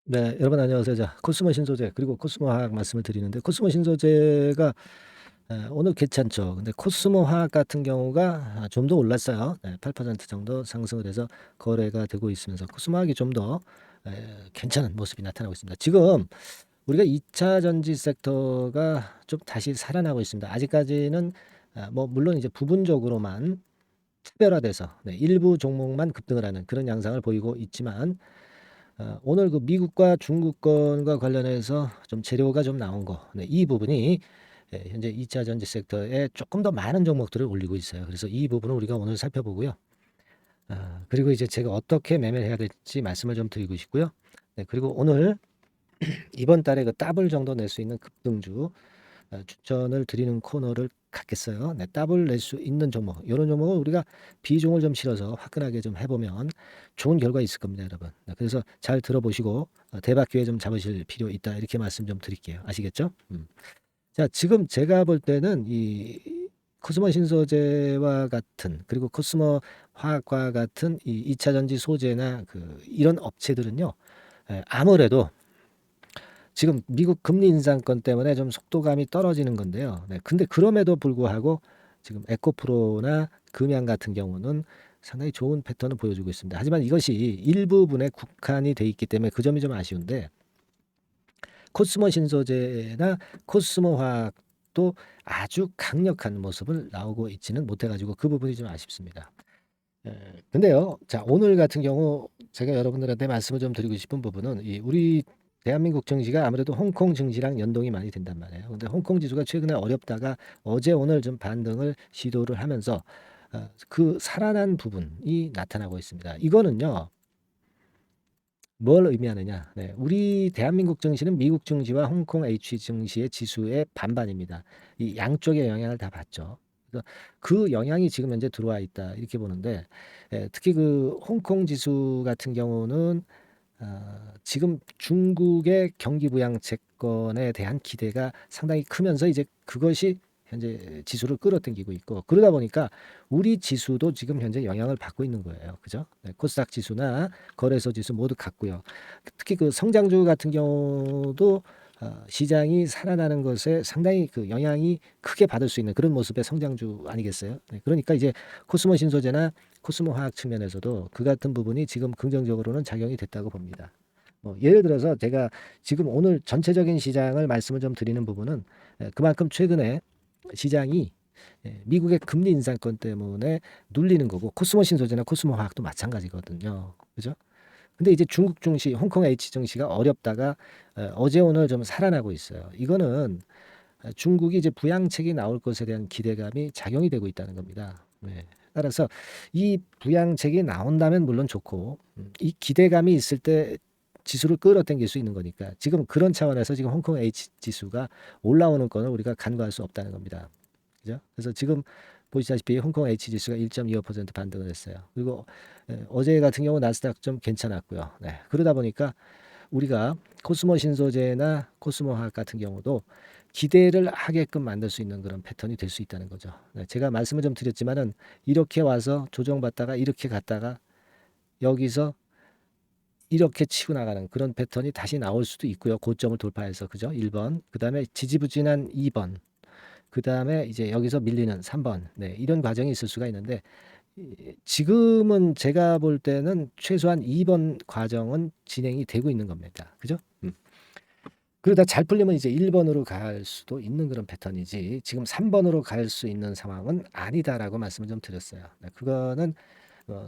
네, 여러분 안녕하세요. 자, 코스모 신소재 그리고 코스모 화학 말씀을 드리는데 코스모 신소재가 오늘 괜찮죠. 근데 코스모 화학 같은 경우가 좀 더 올랐어요. 네, 8% 정도 상승을 해서 거래가 되고 있으면서 코스모 화학이 좀 더 괜찮은 모습이 나타나고 있습니다. 지금 우리가 2차 전지 섹터가 좀 다시 살아나고 있습니다. 아직까지는 뭐 물론 이제 부분적으로만 차별화돼서 일부 종목만 급등을 하는 그런 양상을 보이고 있지만 오늘 그 미국과 중국 건과 관련해서 좀 재료가 좀 나온 거. 네, 이 부분이 현재 2차 전지 섹터에 조금 더 많은 종목들을 올리고 있어요. 그래서 이 부분을 우리가 오늘 살펴보고요. 그리고 이제 제가 어떻게 매매를 해야 될지 말씀을 좀 드리고 싶고요. 네, 그리고 오늘 이번 달에 그 더블 정도 낼 수 있는 급등주 추천을 드리는 코너를 갖겠어요. 네, 더블 낼 수 있는 종목, 이런 종목을 우리가 비중을 좀 실어서 화끈하게 좀 해보면 좋은 결과 있을 겁니다, 여러분. 네, 그래서 잘 들어보시고 대박 기회 좀 잡으실 필요 있다, 이렇게 말씀 좀 드릴게요. 아시겠죠? 자, 지금 제가 볼 때는 이 코스모 신소재와 같은 그리고 코스모 화학과 같은 이 2차 전지 소재나 그 이런 업체들은요, 아무래도 지금 미국 금리 인상권 때문에 좀 속도감이 떨어지는 건데요. 네, 근데 그럼에도 불구하고 지금 에코프로나 금양 같은 경우는 상당히 좋은 패턴을 보여주고 있습니다. 하지만 이것이 일부분에 국한이 돼 있기 때문에 그 점이 좀 아쉬운데 코스모 신소재나 코스모 화학도 아주 강력한 모습을 나오고 있지는 못해가지고 그 부분이 좀 아쉽습니다. 근데요, 자, 오늘 같은 경우 제가 여러분들한테 말씀을 좀 드리고 싶은 부분은 이 우리 대한민국 증시가 아무래도 홍콩 증시랑 연동이 많이 된단 말이에요. 근데 홍콩 지수가 최근에 어렵다가 어제 오늘 좀 반등을 시도를 하면서 그 살아난 부분이 나타나고 있습니다. 이거는요, 뭘 의미하느냐? 네, 우리 대한민국 증시는 미국 증시와 홍콩 H 증시의 지수의 반반입니다. 이 양쪽의 영향을 다 받죠. 그래서 그 영향이 지금 현재 들어와 있다, 이렇게 보는데 특히 그 홍콩 지수 같은 경우는 지금 중국의 경기 부양 채권에 대한 기대가 상당히 크면서 이제 그것이 현재 지수를 끌어당기고 있고, 그러다 보니까 우리 지수도 지금 현재 영향을 받고 있는 거예요. 그죠? 네, 코스닥 지수나 거래소 지수 모두 같고요. 특히 그 성장주 같은 경우도 시장이 살아나는 것에 상당히 그 영향이 크게 받을 수 있는 그런 모습의 성장주 아니겠어요? 네, 그러니까 이제 코스모 신소재나 코스모 화학 측면에서도 그 같은 부분이 지금 긍정적으로는 작용이 됐다고 봅니다. 뭐 예를 들어서 제가 지금 오늘 전체적인 시장을 말씀을 좀 드리는 부분은 그만큼 최근에 시장이 미국의 금리 인상권 때문에 눌리는 거고, 코스모 신소재나 코스모 화학도 마찬가지거든요. 그죠? 근데 이제 중국 증시, 홍콩 H 증시가 어렵다가 어제 오늘 좀 살아나고 있어요. 이거는 중국이 이제 부양책이 나올 것에 대한 기대감이 작용이 되고 있다는 겁니다. 네. 따라서 이 부양책이 나온다면 물론 좋고, 이 기대감이 있을 때 지수를 끌어당길 수 있는 거니까 지금 그런 차원에서 지금 홍콩 H 지수가 올라오는 거는 우리가 간과할 수 없다는 겁니다. 그죠? 그래서 지금 보시다시피 홍콩 H 지수가 1.25% 반등을 했어요. 그리고 어제 같은 경우 나스닥 좀 괜찮았고요. 네. 그러다 보니까 우리가 코스모 신소재나 코스모 화학 같은 경우도 기대를 하게끔 만들 수 있는 그런 패턴이 될 수 있다는 거죠. 네, 제가 말씀을 좀 드렸지만은 이렇게 와서 조정받다가 이렇게 갔다가 여기서 이렇게 치고 나가는 그런 패턴이 다시 나올 수도 있고요. 고점을 돌파해서, 그죠? 1번. 그다음에 지지부진한 2번. 그다음에 이제 여기서 밀리는 3번. 네, 이런 과정이 있을 수가 있는데 지금은 제가 볼 때는 최소한 2번 과정은 진행이 되고 있는 겁니다. 그죠? 그러다 잘 풀리면 이제 1번으로 갈 수도 있는 그런 패턴이지 지금 3번으로 갈 수 있는 상황은 아니다라고 말씀을 좀 드렸어요. 네, 그거는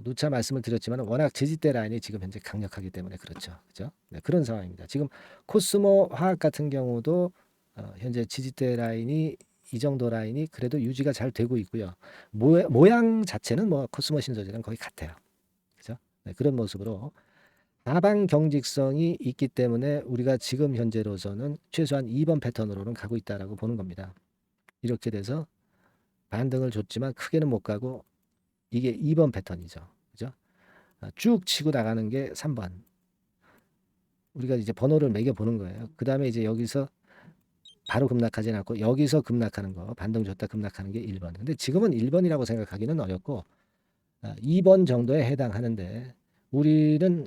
누차 말씀을 드렸지만 워낙 지지대 라인이 지금 현재 강력하기 때문에 그렇죠. 그죠? 네, 그런 상황입니다. 지금 코스모 화학 같은 경우도 현재 지지대 라인이 이 정도 라인이 그래도 유지가 잘 되고 있고요. 모양 자체는 뭐 코스모 신소재랑 거의 같아요. 그죠? 네, 그런 모습으로 하방 경직성이 있기 때문에 우리가 지금 현재로서는 최소한 2번 패턴으로는 가고 있다라고 보는 겁니다. 이렇게 돼서 반등을 줬지만 크게는 못 가고 이게 2번 패턴이죠. 그죠? 쭉 치고 나가는 게 3번. 우리가 이제 번호를 매겨 보는 거예요. 그다음에 이제 여기서 바로 급락하지 않고 여기서 급락하는 거, 반등 줬다 급락하는 게 1번. 근데 지금은 1번이라고 생각하기는 어렵고 2번 정도에 해당하는데 우리는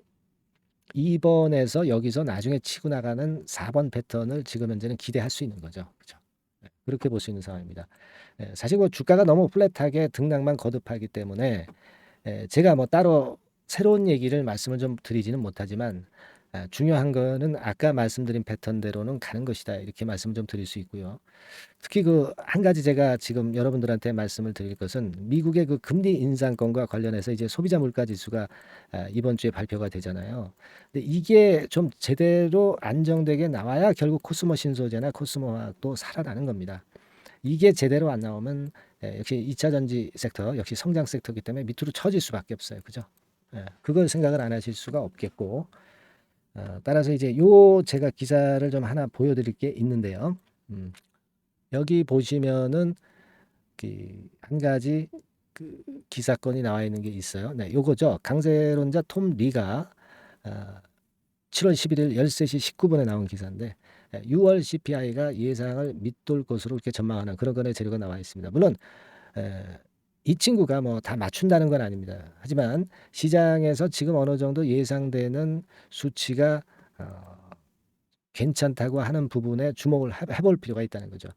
2번에서 여기서 나중에 치고 나가는 4번 패턴을 지금 현재는 기대할 수 있는 거죠. 그죠? 그렇게 볼 수 있는 상황입니다. 사실 뭐 주가가 너무 플랫하게 등락만 거듭하기 때문에 제가 뭐 따로 새로운 얘기를 말씀을 좀 드리지는 못하지만 중요한 거는 아까 말씀드린 패턴대로는 가는 것이다. 이렇게 말씀을 좀 드릴 수 있고요. 특히 그 한 가지 제가 지금 여러분들한테 말씀을 드릴 것은 미국의 그 금리 인상권과 관련해서 이제 소비자 물가 지수가 이번 주에 발표가 되잖아요. 근데 이게 좀 제대로 안정되게 나와야 결국 코스모 신소재나 코스모화학도 살아나는 겁니다. 이게 제대로 안 나오면 역시 2차 전지 섹터, 역시 성장 섹터이기 때문에 밑으로 처질 수밖에 없어요. 그죠? 그걸 생각을 안 하실 수가 없겠고, 따라서 이제 요 제가 기사를 좀 하나 보여드릴 게 있는데요. 여기 보시면은 그 한 가지 그 기사건이 나와 있는 게 있어요. 네, 요거죠. 강세론자 톰 리가 7월 11일 13시 19분에 나온 기사인데 6월 CPI가 예상을 밑돌 것으로 이렇게 전망하는 그런 건의 재료가 나와 있습니다. 물론 이 친구가 뭐 다 맞춘다는 건 아닙니다. 하지만 시장에서 지금 어느 정도 예상되는 수치가 괜찮다고 하는 부분에 주목을 해볼 필요가 있다는 거죠.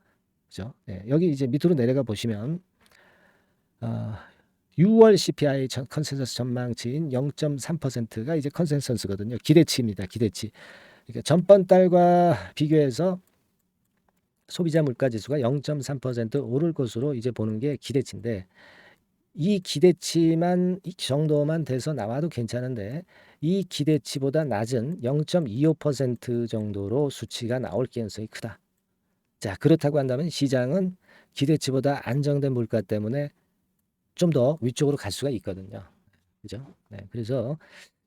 그죠? 여기 이제 밑으로 내려가 보시면 6월 CPI 컨센서스 전망치인 0.3%가 이제 컨센서스거든요. 기대치입니다. 기대치. 그러니까 전번 달과 비교해서 소비자 물가 지수가 0.3% 오를 것으로 이제 보는 게 기대치인데 이 기대치만 이 정도만 돼서 나와도 괜찮은데 이 기대치보다 낮은 0.25% 정도로 수치가 나올 가능성이 크다. 자, 그렇다고 한다면 시장은 기대치보다 안정된 물가 때문에 좀 더 위쪽으로 갈 수가 있거든요. 그죠? 그래서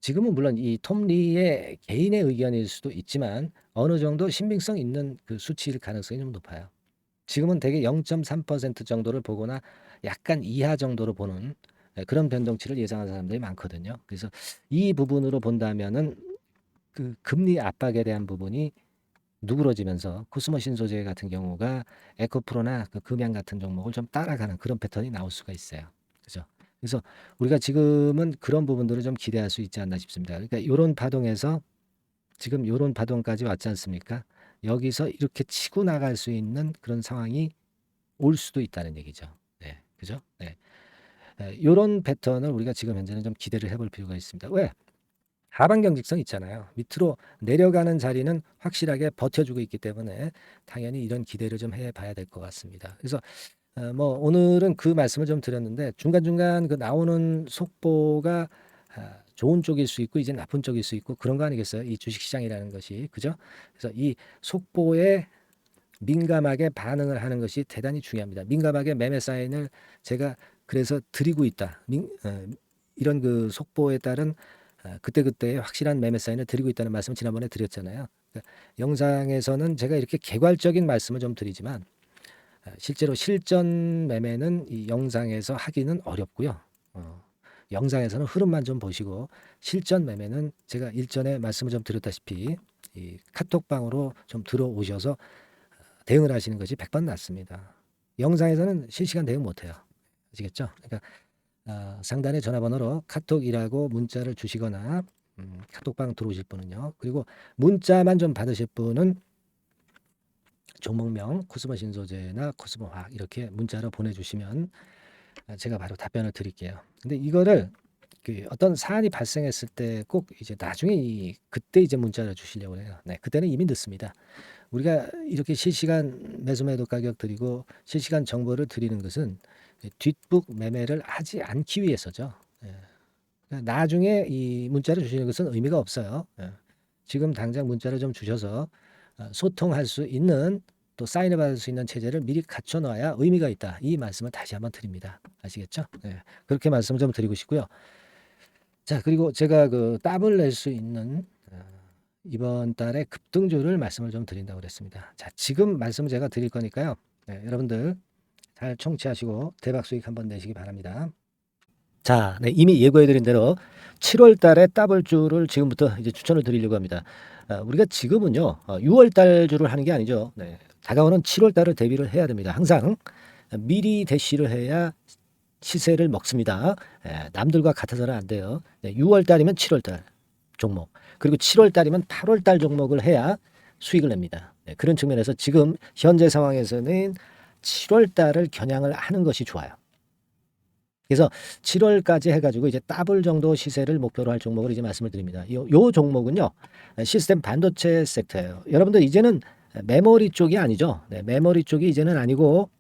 지금은 물론 이 톰 리의 개인의 의견일 수도 있지만 어느 정도 신빙성 있는 그 수치일 가능성이 좀 높아요. 지금은 대개 0.3% 정도를 보거나 약간 이하 정도로 보는 그런 변동치를 예상하는 사람들이 많거든요. 그래서 이 부분으로 본다면은 그 금리 압박에 대한 부분이 누그러지면서 코스모 신소재 같은 경우가 에코프로나 그 금양 같은 종목을 좀 따라가는 그런 패턴이 나올 수가 있어요. 그죠? 그래서 우리가 지금은 그런 부분들을 좀 기대할 수 있지 않나 싶습니다. 그러니까 요런 파동에서 지금 요런 파동까지 왔지 않습니까? 여기서 이렇게 치고 나갈 수 있는 그런 상황이 올 수도 있다는 얘기죠. 네. 그죠? 네. 요런 패턴을 우리가 지금 현재는 좀 기대를 해볼 필요가 있습니다. 왜? 하방 경직성 있잖아요. 밑으로 내려가는 자리는 확실하게 버텨주고 있기 때문에 당연히 이런 기대를 좀 해봐야 될 것 같습니다. 그래서 뭐 오늘은 그 말씀을 좀 드렸는데 중간중간 그 나오는 속보가 좋은 쪽일 수 있고 이제 나쁜 쪽일 수 있고 그런 거 아니겠어요? 이 주식시장이라는 것이. 그죠? 그래서 이 속보에 민감하게 반응을 하는 것이 대단히 중요합니다. 민감하게 매매 사인을 제가 그래서 드리고 있다. 이런 그 속보에 따른 그때그때의 확실한 매매 사인을 드리고 있다는 말씀을 지난번에 드렸잖아요. 그러니까 영상에서는 제가 이렇게 개괄적인 말씀을 좀 드리지만 실제로 실전 매매는 이 영상에서 하기는 어렵고요. 영상에서는 흐름만 좀 보시고 실전 매매는 제가 일전에 말씀을 좀 드렸다시피 이 카톡방으로 좀 들어오셔서 대응을 하시는 것이 100번 낫습니다. 영상에서는 실시간 대응 못해요. 아시겠죠? 그러니까 상단의 전화번호로 카톡이라고 문자를 주시거나 카톡방 들어오실 분은요. 그리고 문자만 좀 받으실 분은 종목명 코스모 신소재나 코스모화학 이렇게 문자로 보내주시면 제가 바로 답변을 드릴게요. 근데 이거를 그 어떤 사안이 발생했을 때 꼭 이제 나중에 그때 이제 문자를 주시려고 해요. 네, 그때는 이미 늦습니다. 우리가 이렇게 실시간 매수 매도 가격 드리고 실시간 정보를 드리는 것은 뒷북 매매를 하지 않기 위해서죠. 그러니까 나중에 이 문자를 주시는 것은 의미가 없어요. 지금 당장 문자를 좀 주셔서 소통할 수 있는 또 사인을 받을 수 있는 체제를 미리 갖춰 놔야 의미가 있다. 이 말씀을 다시 한번 드립니다. 아시겠죠? 그렇게 말씀 좀 드리고 싶고요. 자, 그리고 제가 그 답을 낼 수 있는 이번 달에 급등주를 말씀을 좀 드린다고 그랬습니다. 자, 지금 말씀을 제가 드릴 거니까요. 여러분들 잘 청취하시고 대박 수익 한번 내시기 바랍니다. 자, 이미 예고해드린 대로 7월 달에 더블주를 지금부터 이제 추천을 드리려고 합니다. 우리가 지금은요, 6월 달주를 하는 게 아니죠. 다가오는 7월 달을 대비를 해야 됩니다. 항상 미리 대시를 해야 시세를 먹습니다. 남들과 같아서는 안 돼요. 6월 달이면 7월 달. 종목, 그리고 7월 달이면 8월 달 종목을 해야 수익을 냅니다. 네, 그런 측면에서 지금 현재 상황에서는 7월 달을 겨냥을 하는 것이 좋아요. 그래서 7월까지 해가지고 이제 더블 정도 시세를 목표로 할 종목을 이제 말씀을 드립니다. 요 종목은요, 시스템 반도체 섹터예요. 여러분들 이제는 메모리 쪽이 아니죠. 네, 메모리 쪽이 이제는 아니고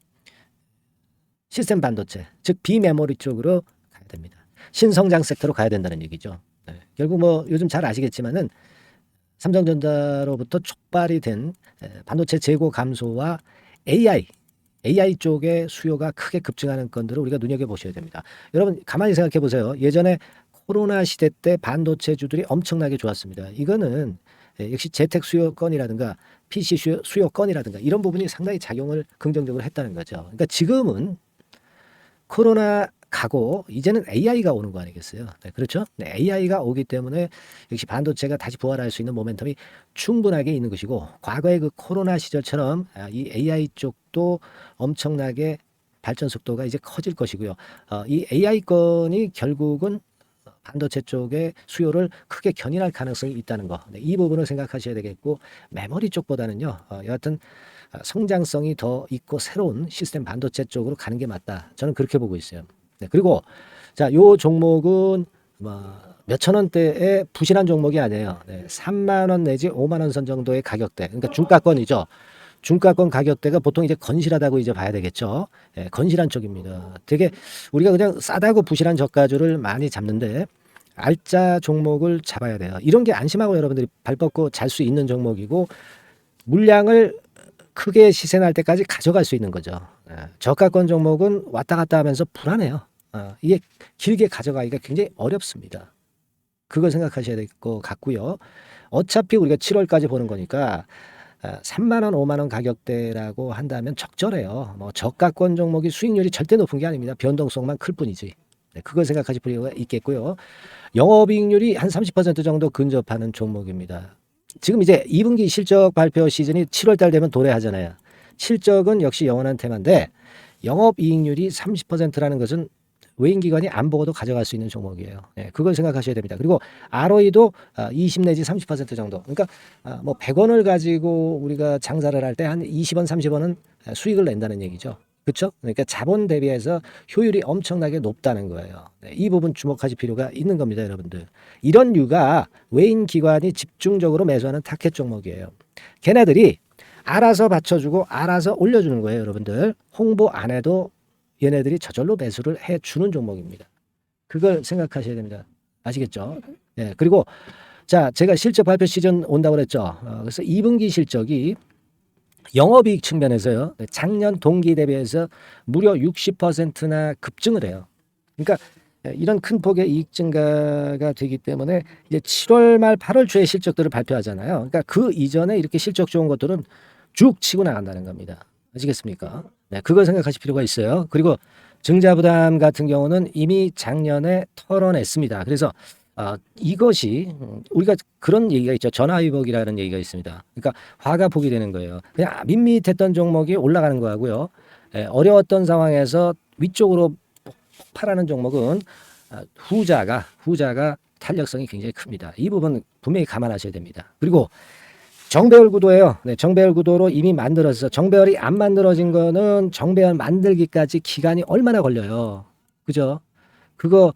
시스템 반도체, 즉 비메모리 쪽으로 가야 됩니다. 신성장 섹터로 가야 된다는 얘기죠. 네, 결국 뭐 요즘 잘 아시겠지만은 삼성전자로부터 촉발이 된 반도체 재고 감소와 AI 쪽의 수요가 크게 급증하는 건들을 우리가 눈여겨보셔야 됩니다. 여러분 가만히 생각해 보세요. 예전에 코로나 시대 때 반도체주들이 엄청나게 좋았습니다. 이거는 역시 재택 수요건이라든가 PC 수요건이라든가 이런 부분이 상당히 작용을 긍정적으로 했다는 거죠. 그러니까 지금은 코로나 가고 이제는 AI가 오는 거 아니겠어요? 네, 그렇죠? 네, AI가 오기 때문에 역시 반도체가 다시 부활할 수 있는 모멘텀이 충분하게 있는 것이고, 과거의 그 코로나 시절처럼 이 AI 쪽도 엄청나게 발전 속도가 이제 커질 것이고요. 이 AI 건이 결국은 반도체 쪽의 수요를 크게 견인할 가능성이 있다는 거. 네, 이 부분을 생각하셔야 되겠고, 메모리 쪽보다는요, 여하튼 성장성이 더 있고 새로운 시스템 반도체 쪽으로 가는 게 맞다. 저는 그렇게 보고 있어요. 네, 그리고 자, 요 종목은 몇천 원대의 부실한 종목이 아니에요. 네, 3만 원 내지 5만 원 선 정도의 가격대. 그러니까 중가권이죠. 중가권 가격대가 보통 이제 건실하다고 이제 봐야 되겠죠. 예, 건실한 쪽입니다. 되게 우리가 그냥 싸다고 부실한 저가주를 많이 잡는데 알짜 종목을 잡아야 돼요. 이런 게 안심하고 여러분들이 발 뻗고 잘 수 있는 종목이고, 물량을 크게 시세 날 때까지 가져갈 수 있는 거죠. 저가권 종목은 왔다 갔다 하면서 불안해요. 이게 길게 가져가기가 굉장히 어렵습니다. 그걸 생각하셔야 될 것 같고요. 어차피 우리가 7월까지 보는 거니까 3만 원, 5만 원 가격대라고 한다면 적절해요. 뭐 저가권 종목이 수익률이 절대 높은 게 아닙니다. 변동성만 클 뿐이지. 네, 그걸 생각하실 필요가 있겠고요. 영업이익률이 한 30% 정도 근접하는 종목입니다. 지금 이제 2분기 실적 발표 시즌이 7월 달 되면 도래하잖아요. 실적은 역시 영원한 테마인데 영업이익률이 30%라는 것은 외인기관이 안 보고도 가져갈 수 있는 종목이에요. 네, 그걸 생각하셔야 됩니다. 그리고 ROE도 20 내지 30% 정도. 그러니까 뭐 100원을 가지고 우리가 장사를 할 때 한 20원, 30원은 수익을 낸다는 얘기죠. 그렇죠? 그러니까 자본 대비해서 효율이 엄청나게 높다는 거예요. 네, 이 부분 주목하실 필요가 있는 겁니다, 여러분들. 이런 류가 외인 기관이 집중적으로 매수하는 타켓 종목이에요. 걔네들이 알아서 받쳐주고 알아서 올려주는 거예요, 여러분들. 홍보 안 해도 얘네들이 저절로 매수를 해주는 종목입니다. 그걸 생각하셔야 됩니다. 아시겠죠? 네, 그리고 자, 제가 실적 발표 시즌 온다고 그랬죠. 그래서 2분기 실적이 영업이익 측면에서요, 작년 동기 대비해서 무려 60%나 급증을 해요. 그러니까 이런 큰 폭의 이익 증가가 되기 때문에 이제 7월 말 8월 초에 실적들을 발표하잖아요. 그러니까 그 이전에 이렇게 실적 좋은 것들은 쭉 치고 나간다는 겁니다. 아시겠습니까? 네, 그걸 생각하실 필요가 있어요. 그리고 증자부담 같은 경우는 이미 작년에 털어냈습니다. 그래서 이것이 우리가 그런 얘기가 있죠. 전화위복이라는 얘기가 있습니다. 그러니까 화가 복이 되는 거예요. 그냥 밋밋했던 종목이 올라가는 거하고요. 어려웠던 상황에서 위쪽으로 폭발하는 종목은 후자가 탄력성이 굉장히 큽니다. 이 부분 분명히 감안하셔야 됩니다. 그리고 정배열 구도예요. 네, 정배열 구도로 이미 만들어서 정배열이 안 만들어진 거는 정배열 만들기까지 기간이 얼마나 걸려요. 그죠? 그거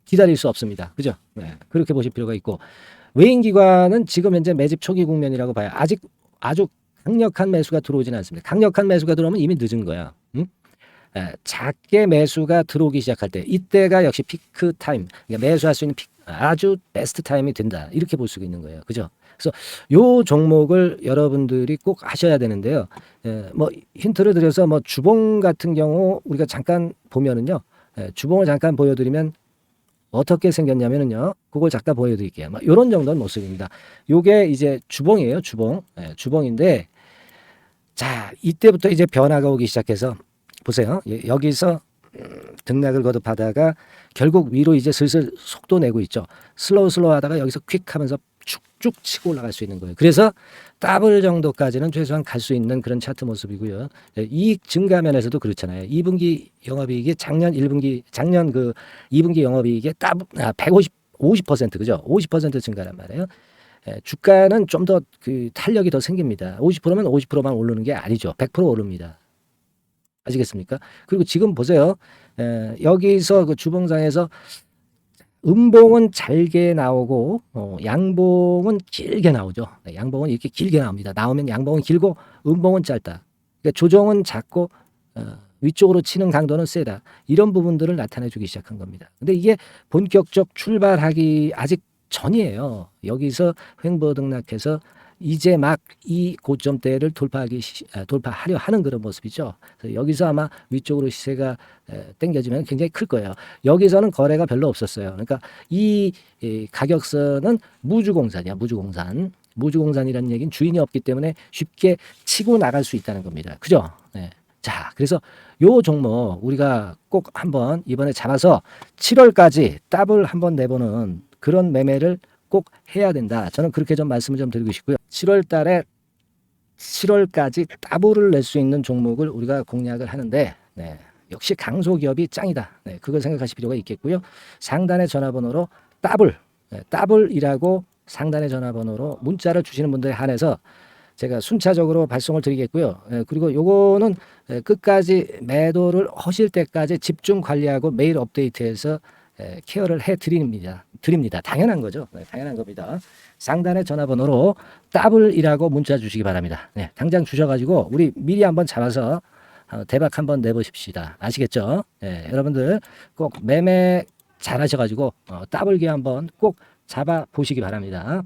기다릴 수 없습니다. 그죠? 네, 그렇게 보실 필요가 있고, 외인기관은 지금 현재 매집 초기 국면이라고 봐요. 아직 아주 강력한 매수가 들어오지는 않습니다. 강력한 매수가 들어오면 이미 늦은 거야. 응? 작게 매수가 들어오기 시작할 때, 이때가 역시 피크 타임, 그러니까 매수할 수 있는 아주 베스트 타임이 된다. 이렇게 볼 수가 있는 거예요. 그죠? 그래서 요 종목을 여러분들이 꼭 하셔야 되는데요. 뭐 힌트를 드려서 뭐 주봉 같은 경우 우리가 잠깐 보면은요, 주봉을 잠깐 보여드리면 어떻게 생겼냐면은요, 그걸 잠깐 보여드릴게요. 뭐 이런 정도는 모습입니다. 요게 이제 주봉이에요, 주봉. 주봉인데, 자, 이때부터 이제 변화가 오기 시작해서 보세요. 여기서 등락을 거듭하다가 결국 위로 이제 슬슬 속도 내고 있죠. 슬로우 하다가 여기서 퀵 하면서 쭉쭉 치고 올라갈 수 있는 거예요. 그래서 더블 정도까지는 최소한 갈 수 있는 그런 차트 모습이고요. 이익 증가 면에서도 그렇잖아요. 2분기 영업이익이 작년 그 2분기 영업이익에 150 50% 그죠? 50% 증가란 말이에요. 주가는 좀 더 그 탄력이 더 생깁니다. 50%면 50%만 오르는 게 아니죠. 100% 오릅니다. 아시겠습니까? 그리고 지금 보세요. 여기서 그 주봉상에서 음봉은 잘게 나오고 양봉은 길게 나오죠. 네, 양봉은 이렇게 길게 나옵니다. 나오면 양봉은 길고 음봉은 짧다. 그러니까 조정은 작고 위쪽으로 치는 강도는 세다. 이런 부분들을 나타내주기 시작한 겁니다. 근데 이게 본격적 출발하기 아직 전이에요. 여기서 횡보등락해서 이제 막 이 고점대를 돌파하려 하는 그런 모습이죠. 그래서 여기서 아마 위쪽으로 시세가 당겨지면 굉장히 클 거예요. 여기서는 거래가 별로 없었어요. 그러니까 이 가격선은 무주공산이야. 무주공산이라는 얘기는 주인이 없기 때문에 쉽게 치고 나갈 수 있다는 겁니다. 그죠? 네. 자, 그래서 요 종목 우리가 꼭 한번 이번에 잡아서 7월까지 더블 한번 내보는 그런 매매를 꼭 해야 된다. 저는 그렇게 좀 말씀을 좀 드리고 싶고요. 7월 달에 7월까지 더블을 낼 수 있는 종목을 우리가 공략을 하는데 네, 역시 강소기업이 짱이다. 네, 그걸 생각하실 필요가 있겠고요. 상단의 전화번호로 더블이라고 상단의 전화번호로 문자를 주시는 분들에 한해서 제가 순차적으로 발송을 드리겠고요. 그리고 요거는 끝까지 매도를 하실 때까지 집중 관리하고 매일 업데이트해서 케어를 해 드립니다. 당연한 거죠. 네, 당연한 겁니다. 상단의 전화번호로 더블이라고 문자 주시기 바랍니다. 네, 당장 주셔가지고 우리 미리 한번 잡아서 대박 한번 내보십시다. 아시겠죠? 네, 여러분들 꼭 매매 잘 하셔가지고 더블기 한번 꼭 잡아 보시기 바랍니다.